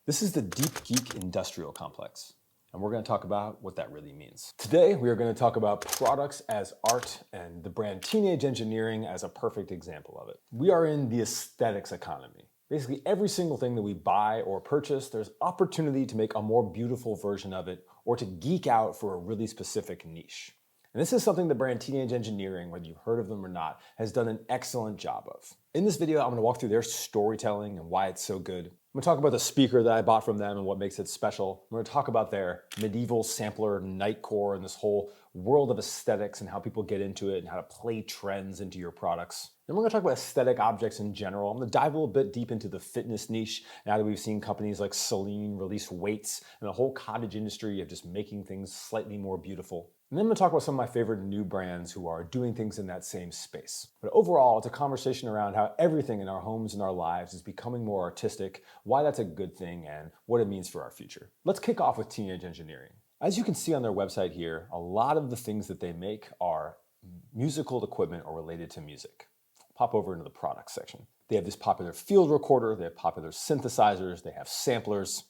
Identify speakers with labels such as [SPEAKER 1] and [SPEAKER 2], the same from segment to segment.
[SPEAKER 1] This is the Deep Geek Industrial Complex, and we're going to talk about what that really means. Today, we are going to talk about products as art and the brand Teenage Engineering as a perfect example of it. We are in the aesthetics economy. Basically, every single thing that we buy or purchase, there's opportunity to make a more beautiful version of it or to geek out for a really specific niche. And this is something the brand Teenage Engineering, whether you've heard of them or not, has done an excellent job of. In this video, I'm going to walk through their storytelling and why it's so good. I'm going to talk about the speaker that I bought from them and what makes it special. I'm going to talk about their medieval sampler Nightcore and this whole world of aesthetics and how people get into it and how to play trends into your products. Then we're going to talk about aesthetic objects in general. I'm going to dive a little bit deep into the fitness niche now that we've seen companies like Celine release weights and the whole cottage industry of just making things slightly more beautiful. And then I'm going to talk about some of my favorite new brands who are doing things in that same space. But overall, it's a conversation around how everything in our homes and our lives is becoming more artistic, why that's a good thing, and what it means for our future. Let's kick off with Teenage Engineering. As you can see on their website here, a lot of the things that they make are musical equipment or related to music. Pop over into the products section. They have this popular field recorder, they have popular synthesizers, they have samplers,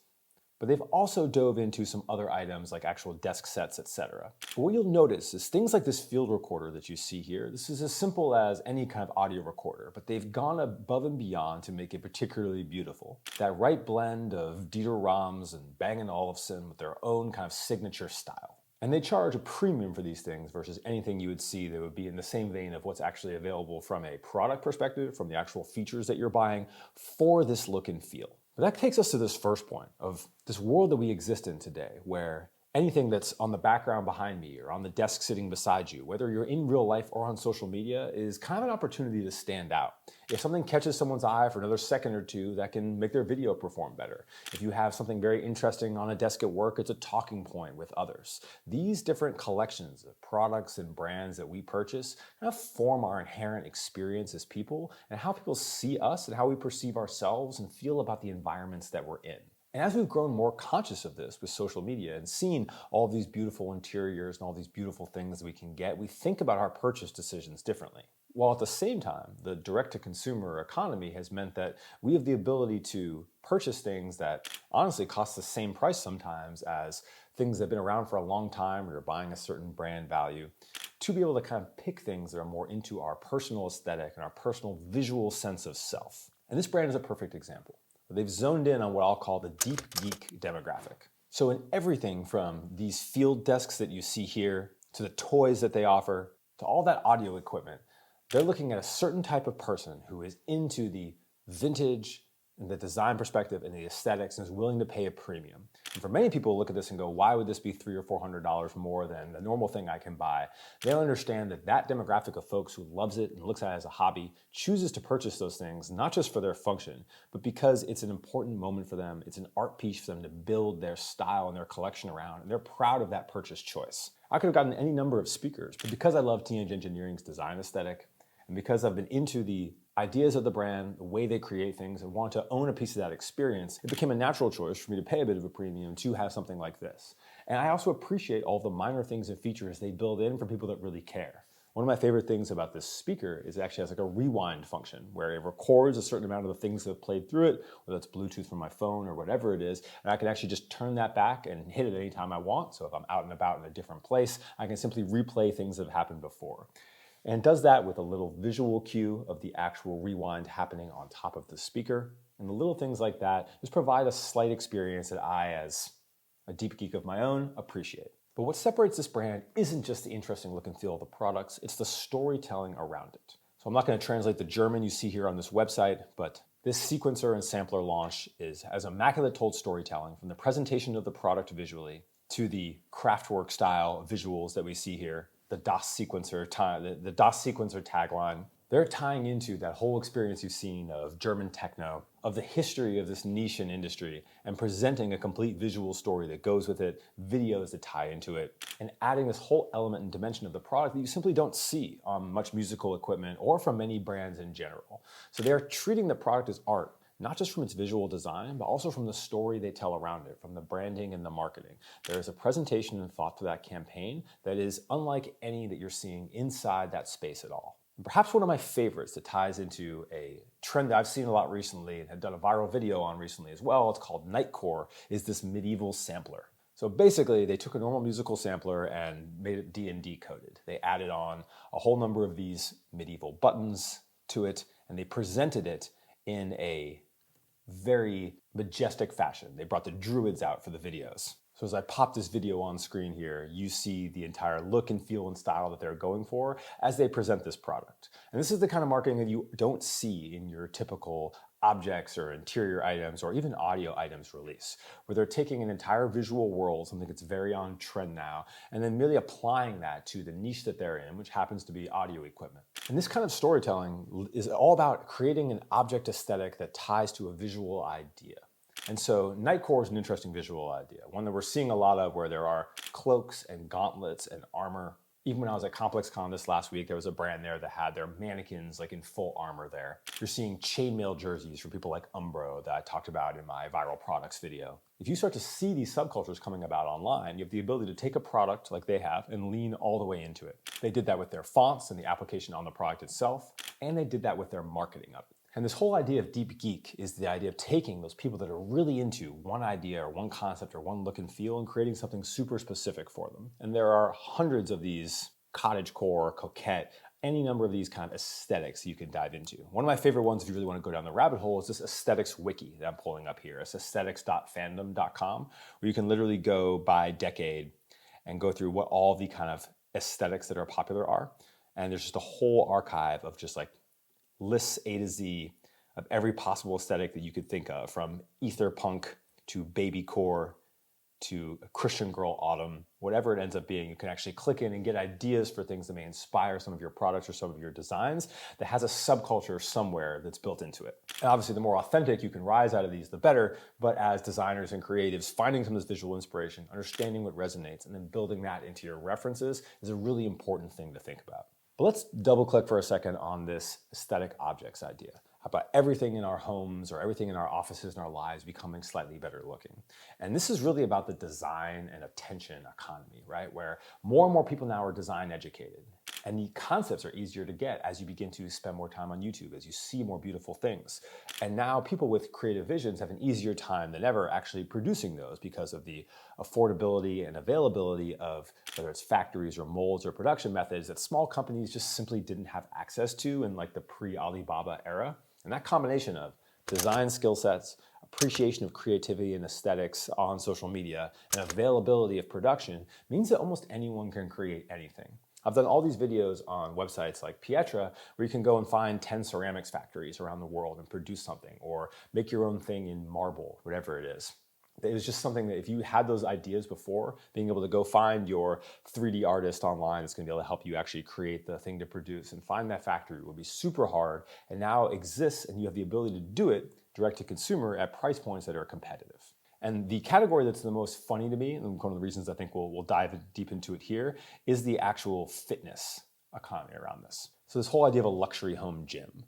[SPEAKER 1] but they've also dove into some other items like actual desk sets, etc. But what you'll notice is things like this field recorder that you see here. This is as simple as any kind of audio recorder, but they've gone above and beyond to make it particularly beautiful. That right blend of Dieter Rams and Bang & Olufsen with their own kind of signature style. And they charge a premium for these things versus anything you would see that would be in the same vein of what's actually available from a product perspective, from the actual features that you're buying for this look and feel. But that takes us to this first point of this world that we exist in today, where anything that's on the background behind me or on the desk sitting beside you, whether you're in real life or on social media, is kind of an opportunity to stand out. If something catches someone's eye for another second or two, that can make their video perform better. If you have something very interesting on a desk at work, it's a talking point with others. These different collections of products and brands that we purchase kind of form our inherent experience as people and how people see us and how we perceive ourselves and feel about the environments that we're in. And as we've grown more conscious of this with social media and seen all these beautiful interiors and all these beautiful things that we can get, we think about our purchase decisions differently. While at the same time, the direct-to-consumer economy has meant that we have the ability to purchase things that honestly cost the same price sometimes as things that have been around for a long time or you're buying a certain brand value, to be able to kind of pick things that are more into our personal aesthetic and our personal visual sense of self. And this brand is a perfect example. They've zoned in on what I'll call the deep geek demographic. So in everything from these field desks that you see here, to the toys that they offer, to all that audio equipment, they're looking at a certain type of person who is into the vintage and the design perspective and the aesthetics and is willing to pay a premium. And for many people look at this and go, why would this be $300 or $400 more than the normal thing I can buy? They'll understand that that demographic of folks who loves it and looks at it as a hobby chooses to purchase those things, not just for their function, but because it's an important moment for them. It's an art piece for them to build their style and their collection around, and they're proud of that purchase choice. I could have gotten any number of speakers, but because I love Teenage Engineering's design aesthetic, and because I've been into the ideas of the brand, the way they create things, and want to own a piece of that experience, it became a natural choice for me to pay a bit of a premium to have something like this. And I also appreciate all the minor things and features they build in for people that really care. One of my favorite things about this speaker is it actually has like a rewind function where it records a certain amount of the things that have played through it, whether it's Bluetooth from my phone or whatever it is, and I can actually just turn that back and hit it anytime I want. So if I'm out and about in a different place, I can simply replay things that have happened before. And it does that with a little visual cue of the actual rewind happening on top of the speaker. And the little things like that just provide a slight experience that I, as a deep geek of my own, appreciate. But what separates this brand isn't just the interesting look and feel of the products, it's the storytelling around it. So I'm not going to translate the German you see here on this website, but this sequencer and sampler launch has immaculate told storytelling from the presentation of the product visually to the Kraftwerk style visuals that we see here. The DOS sequencer tagline. They're tying into that whole experience you've seen of German techno, of the history of this niche and industry, and presenting a complete visual story that goes with it, videos that tie into it, and adding this whole element and dimension of the product that you simply don't see on much musical equipment or from many brands in general. So they're treating the product as art, not just from its visual design, but also from the story they tell around it, from the branding and the marketing. There is a presentation and thought to that campaign that is unlike any that you're seeing inside that space at all. And perhaps one of my favorites that ties into a trend that I've seen a lot recently and have done a viral video on recently as well, it's called Nightcore, is this medieval sampler. So basically, they took a normal musical sampler and made it D&D coded. They added on a whole number of these medieval buttons to it, and they presented it in a very majestic fashion. They brought the druids out for the videos. So as I pop this video on screen here, you see the entire look and feel and style that they're going for as they present this product. And this is the kind of marketing that you don't see in your typical objects or interior items or even audio items release, where they're taking an entire visual world, something that's very on trend now, and then merely applying that to the niche that they're in, which happens to be audio equipment. And this kind of storytelling is all about creating an object aesthetic that ties to a visual idea. And so Nightcore is an interesting visual idea, one that we're seeing a lot of where there are cloaks and gauntlets and armor. Even when I was at ComplexCon this last week, there was a brand there that had their mannequins like in full armor there. You're seeing chainmail jerseys from people like Umbro that I talked about in my viral products video. If you start to see these subcultures coming about online, you have the ability to take a product like they have and lean all the way into it. They did that with their fonts and the application on the product itself, and they did that with their marketing of it. And this whole idea of deep geek is the idea of taking those people that are really into one idea or one concept or one look and feel and creating something super specific for them. And there are hundreds of these cottagecore, coquette, any number of these kind of aesthetics you can dive into. One of my favorite ones, if you really want to go down the rabbit hole, is this aesthetics wiki that I'm pulling up here. It's aesthetics.fandom.com, where you can literally go by decade and go through what all the kind of aesthetics that are popular are. And there's just a whole archive of just like lists A to Z of every possible aesthetic that you could think of, from ether punk to babycore to Christian girl autumn, whatever it ends up being. You can actually click in and get ideas for things that may inspire some of your products or some of your designs that has a subculture somewhere that's built into it. And obviously, the more authentic you can rise out of these, the better. But as designers and creatives, finding some of this visual inspiration, understanding what resonates, and then building that into your references is a really important thing to think about. But let's double click for a second on this aesthetic objects idea. How about everything in our homes or everything in our offices and our lives becoming slightly better looking? And this is really about the design and attention economy, right? Where more and more people now are design educated. And the concepts are easier to get as you begin to spend more time on YouTube, as you see more beautiful things. And now people with creative visions have an easier time than ever actually producing those because of the affordability and availability of whether it's factories or molds or production methods that small companies just simply didn't have access to in like the pre-Alibaba era. And that combination of design skill sets, appreciation of creativity and aesthetics on social media, and availability of production means that almost anyone can create anything. I've done all these videos on websites like Pietra where you can go and find 10 ceramics factories around the world and produce something, or make your own thing in marble, whatever it is. It was just something that if you had those ideas before, being able to go find your 3D artist online that's going to be able to help you actually create the thing to produce and find that factory would be super hard, and now exists and you have the ability to do it direct to consumer at price points that are competitive. And the category that's the most funny to me, and one of the reasons I think we'll dive deep into it here, is the actual fitness economy around this. So this whole idea of a luxury home gym.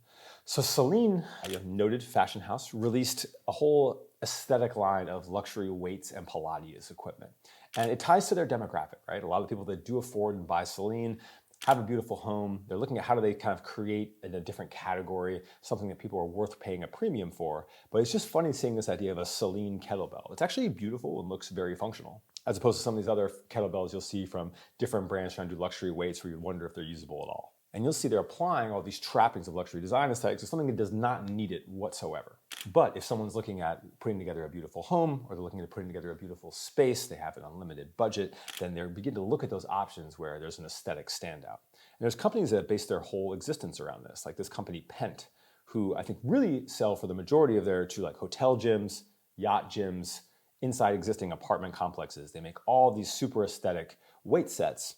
[SPEAKER 1] So Celine, a noted fashion house, released a whole aesthetic line of luxury weights and Pilates equipment. And it ties to their demographic, right? A lot of people that do afford and buy Celine have a beautiful home. They're looking at how do they kind of create in a different category, something that people are worth paying a premium for. But it's just funny seeing this idea of a Celine kettlebell. It's actually beautiful and looks very functional, as opposed to some of these other kettlebells you'll see from different brands trying to do luxury weights where you wonder if they're usable at all. And you'll see they're applying all these trappings of luxury design aesthetics to something that does not need it whatsoever. But if someone's looking at putting together a beautiful home, or they're looking at putting together a beautiful space, they have an unlimited budget, then they begin to look at those options where there's an aesthetic standout. And there's companies that base their whole existence around this, like this company Pent, who I think really sell for the majority of their to like hotel gyms, yacht gyms, inside existing apartment complexes. They make all these super aesthetic weight sets.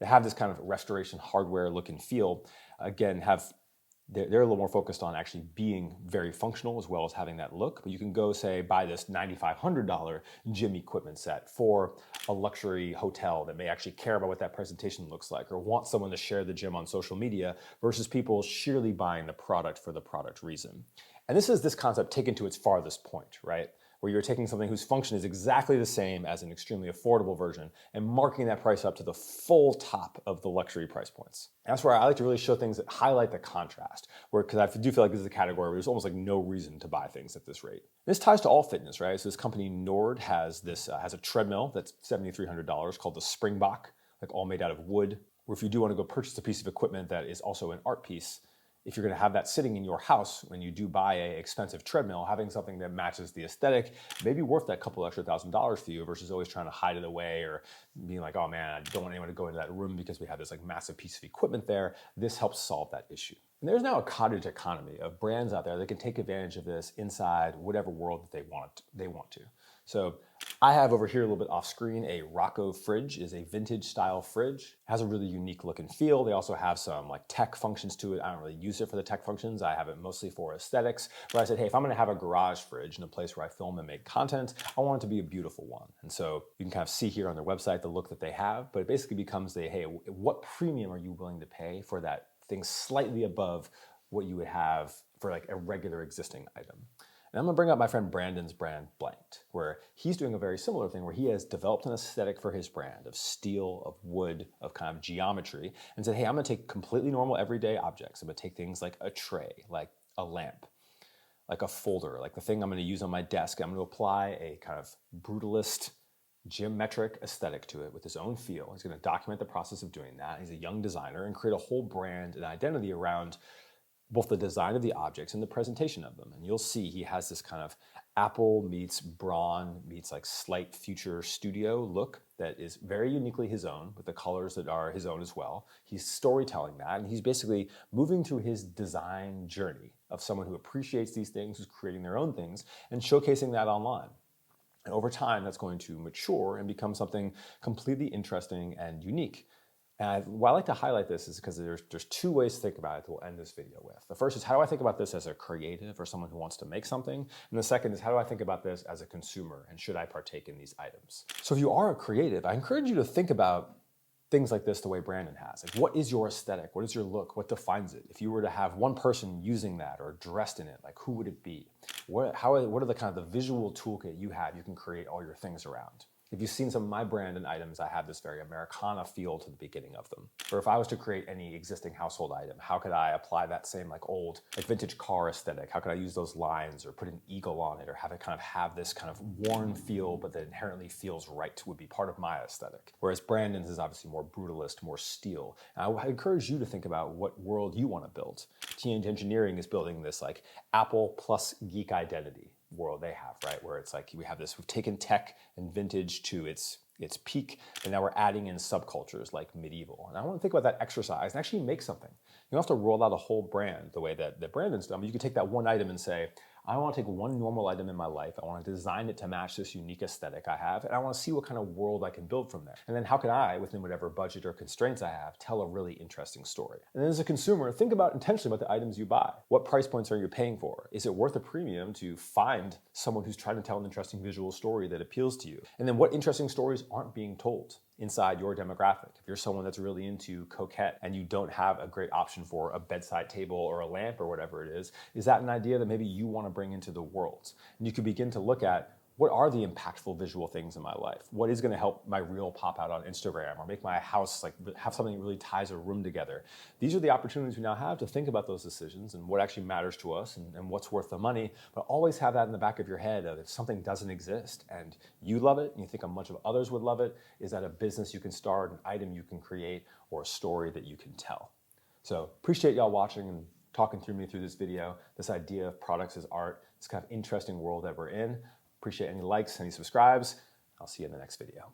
[SPEAKER 1] They have this kind of restoration hardware look and feel. Again, they're a little more focused on actually being very functional as well as having that look. But you can go, say, buy this $9,500 gym equipment set for a luxury hotel that may actually care about what that presentation looks like or want someone to share the gym on social media versus people sheerly buying the product for the product reason. And this is this concept taken to its farthest point, right? where you're taking something whose function is exactly the same as an extremely affordable version and marking that price up to the full top of the luxury price points. And that's where I like to really show things that highlight the contrast, because I do feel like this is a category where there's almost like no reason to buy things at this rate. This ties to all fitness, right? So this company Nord has a treadmill that's $7,300 called the Springbok, like all made out of wood. Or if you do want to go purchase a piece of equipment that is also an art piece, if you're going to have that sitting in your house when you do buy an expensive treadmill, having something that matches the aesthetic may be worth that couple extra $1,000s for you versus always trying to hide it away or being like, oh man, I don't want anyone to go into that room because we have this like massive piece of equipment there. This helps solve that issue. And there's now a cottage economy of brands out there that can take advantage of this inside whatever world that they want to. So I have over here a little bit off screen a Rocco fridge. Is a vintage style fridge. It has a really unique look and feel. They also have some like tech functions to it. I don't really use it for the tech functions. I have it mostly for aesthetics. But I said, hey, if I'm gonna have a garage fridge in a place where I film and make content, I want it to be a beautiful one. And so you can kind of see here on their website the look that they have, but it basically becomes hey, what premium are you willing to pay for that thing slightly above what you would have for like a regular existing item? And I'm gonna bring up my friend Brandon's brand Blanked, where he's doing a very similar thing where he has developed an aesthetic for his brand of steel, of wood, of kind of geometry, and said, hey, I'm gonna take completely normal everyday objects. I'm gonna take things like a tray, like a lamp, like a folder, like the thing I'm gonna use on my desk. I'm gonna apply a kind of brutalist, geometric aesthetic to it with his own feel. He's gonna document the process of doing that. He's a young designer and create a whole brand and identity around both the design of the objects and the presentation of them. And you'll see he has this kind of Apple meets Braun meets like slight future studio look that is very uniquely his own, with the colors that are his own as well. He's storytelling that, and he's basically moving through his design journey of someone who appreciates these things, who's creating their own things, and showcasing that online. And over time, that's going to mature and become something completely interesting and unique. And why I like to highlight this is because there's two ways to think about it that we'll end this video with. The first is, how do I think about this as a creative or someone who wants to make something? And the second is, how do I think about this as a consumer, and should I partake in these items? So if you are a creative, I encourage you to think about things like this the way Brandon has. Like, what is your aesthetic? What is your look? What defines it? If you were to have one person using that or dressed in it, like who would it be? What are the kind of the visual toolkit you have you can create all your things around? If you've seen some of my Brandon items, I have this very Americana feel to the beginning of them. Or if I was to create any existing household item, how could I apply that same like old, like vintage car aesthetic? How could I use those lines or put an eagle on it, or have it kind of have this kind of worn feel, but that inherently feels right, would be part of my aesthetic. Whereas Brandon's is obviously more brutalist, more steel. And I encourage you to think about what world you want to build. Teenage Engineering is building this like Apple plus geek identity world they have, right? Where it's like we've taken tech and vintage to its peak, and now we're adding in subcultures like medieval. And I want to think about that exercise and actually make something. You don't have to roll out a whole brand the way that Brandon's done, but you can take that one item and say, I want to take one normal item in my life, I want to design it to match this unique aesthetic I have, and I want to see what kind of world I can build from there. And then how can I, within whatever budget or constraints I have, tell a really interesting story. And then as a consumer, think about intentionally about the items you buy. What price points are you paying for? Is it worth a premium to find someone who's trying to tell an interesting visual story that appeals to you? And then what interesting stories aren't being told inside your demographic? If you're someone that's really into coquette and you don't have a great option for a bedside table or a lamp or whatever it is that an idea that maybe you want to bring into the world? And you can begin to look at, what are the impactful visual things in my life? What is going to help my reel pop out on Instagram or make my house like have something that really ties a room together? These are the opportunities we now have to think about those decisions and what actually matters to us and what's worth the money. But always have that in the back of your head of, if something doesn't exist and you love it and you think a bunch of others would love it, is that a business you can start, an item you can create, or a story that you can tell? So appreciate y'all watching and talking through me through this video, this idea of products as art, this kind of interesting world that we're in. Appreciate any likes, any subscribes. I'll see you in the next video.